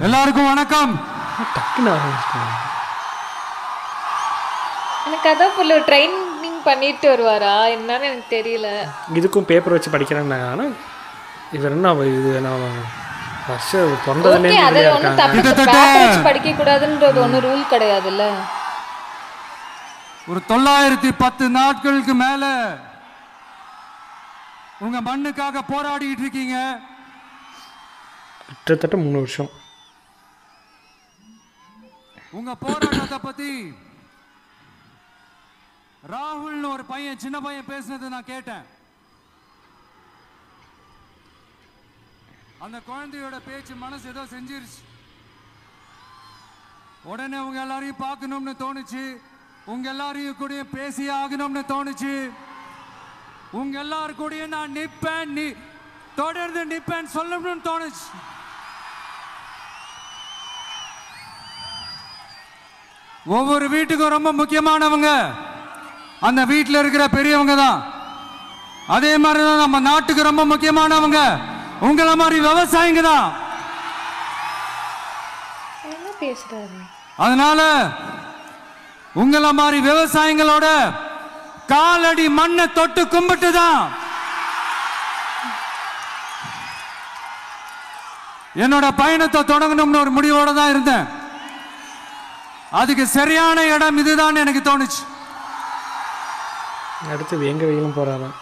எல்லாருக்கும் வணக்கம். டக்குன்னு ஆரம்பிச்சிட்டாங்க. எனக்கு அதான் புள்ள ட்ரைனிங் பண்ணிட்டு வருவாரா என்னன்னு எனக்கு தெரியல. இதுக்கும் பேப்பர் வச்சு படிக்கிறேன்னு. ஆனால் இவர் என்ன இது என்ன வருஷம் ஓகே, தொண்டதுலேருந்து அது ஒன்றும் தப்பு. பேப்பர் வச்சு படிக்க கூடாதுன்றது ஒன்றும் ரூல் கிடையாதுல்ல. ஒரு 910 நாட்களுக்கு மேல உங்க மண்ணுக்காக போராடிட்டு இருக்கீங்க. கிட்டத்தட்ட 3 வருஷம். உங்க போராட்டத்தை பத்தி ராகுல்னு ஒரு பையன், சின்ன பையன் பேசுனது நான் கேட்டேன். அந்த குழந்தையோட பேச்சு மனசு ஏதோ செஞ்சிருச்சு. உடனே உங்க எல்லாரையும் பார்க்கணும்னு தோணுச்சு. உங்க எல்லாரையும் கூட பேசி ஆகணும்னு தோணுச்சு. உங்க எல்லாரும் கூட நான் நிப்பேன், தொடர்ந்து நிப்பேன் சொல்லணும்னு தோணுச்சு. ஒவ்வொரு வீட்டுக்கும் ரொம்ப முக்கியமானவங்க அந்த வீட்டில் இருக்கிற பெரியவங்க தான். அதே மாதிரி தான் நம்ம நாட்டுக்கு ரொம்ப முக்கியமானவங்க உங்களை மாதிரி விவசாயிங்க தான். என்ன பேசுறாரு? அதனால உங்களை மாதிரி விவசாயிகளோட காலடி மண்ணை தொட்டு கும்பிட்டு தான் என்னோட பயணத்தை தொடங்கணும்னு ஒரு முடிவோட தான் இருந்தேன். அதுக்கு சரியான இடம் இதுதான் எனக்கு தோணுச்சு. அடுத்து எங்க வெயிலும் போறாராம்.